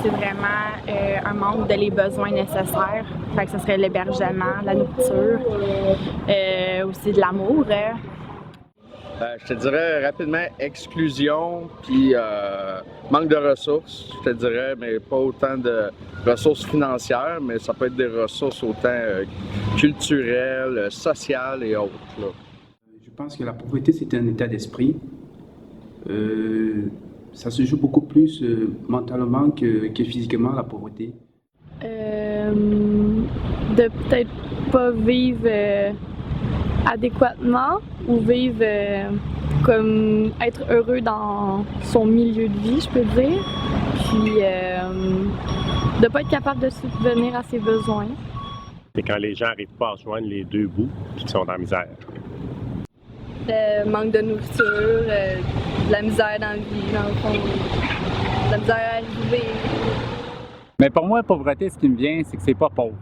c'est vraiment un manque de les besoins nécessaires. Fait que ce serait l'hébergement, la nourriture, aussi de l'amour. Je te dirais rapidement exclusion, puis manque de ressources, je te dirais, mais pas autant de ressources financières, mais ça peut être des ressources autant culturelles, sociales et autres, là. Je pense que la pauvreté, c'est un état d'esprit. Ça se joue beaucoup plus mentalement que physiquement, la pauvreté. De peut-être pas vivre adéquatement ou vivre comme être heureux dans son milieu de vie, je peux dire. Puis de pas être capable de subvenir à ses besoins. C'est quand les gens n'arrivent pas à joindre les deux bouts et qu'ils sont dans la misère. Manque de nourriture, de la misère dans la vie, dans le fond, de la misère à arriver. Mais pour moi, pauvreté, ce qui me vient, c'est que c'est pas pauvre.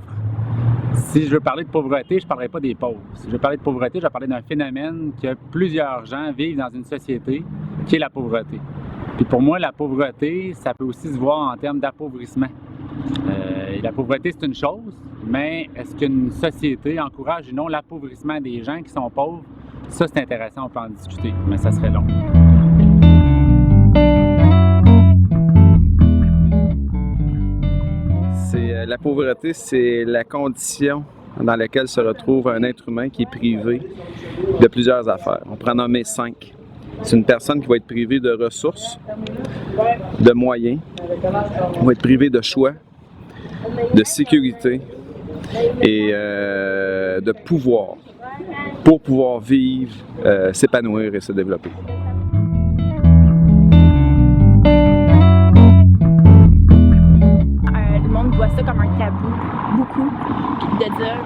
Si je veux parler de pauvreté, je ne parlerai pas des pauvres. Si je veux parler de pauvreté, je vais parler d'un phénomène que plusieurs gens vivent dans une société, qui est la pauvreté. Puis pour moi, la pauvreté, ça peut aussi se voir en termes d'appauvrissement. Et la pauvreté, c'est une chose, mais est-ce qu'une société encourage ou non l'appauvrissement des gens qui sont pauvres? Ça, c'est intéressant, on peut en discuter, mais ça serait long. La pauvreté, c'est la condition dans laquelle se retrouve un être humain qui est privé de plusieurs affaires. On peut en nommer 5. C'est une personne qui va être privée de ressources, de moyens, va être privée de choix, de sécurité et de pouvoir pour pouvoir vivre, s'épanouir et se développer. Voit ça comme un tabou, beaucoup, de dire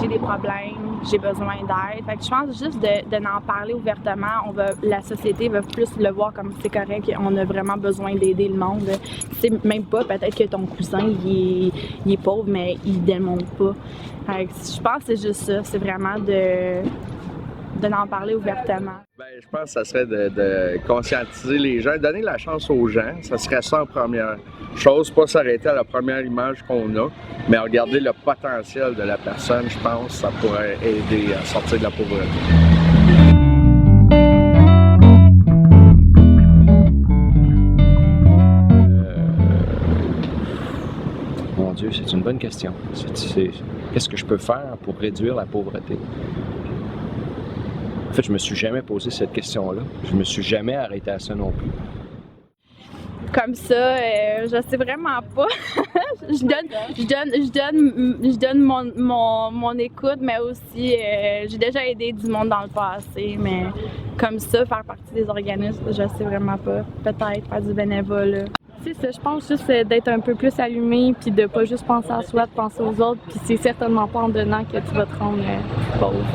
j'ai des problèmes, j'ai besoin d'aide. Fait que je pense juste de n'en parler ouvertement, la société va plus le voir comme c'est correct, on a vraiment besoin d'aider le monde. C'est même pas, peut-être que ton cousin il est pauvre, mais il ne démontre pas. Fait que je pense que c'est juste ça, c'est vraiment de n'en parler ouvertement. Je pense que ça serait de conscientiser les gens, donner la chance aux gens, ça serait ça en première chose, pas s'arrêter à la première image qu'on a, mais regarder le potentiel de la personne, je pense que ça pourrait aider à sortir de la pauvreté. Mon Dieu, c'est une bonne question. Qu'est-ce que je peux faire pour réduire la pauvreté? En fait, je me suis jamais posé cette question-là. Je me suis jamais arrêté à ça non plus. Comme ça, je sais vraiment pas. je donne mon écoute, mais aussi j'ai déjà aidé du monde dans le passé, mais comme ça, faire partie des organismes, je sais vraiment pas. Peut-être faire du bénévolat. C'est ça, je pense juste d'être un peu plus allumé, puis de pas juste penser à soi, de penser aux autres, puis c'est certainement pas en donnant que tu vas te rendre pauvre.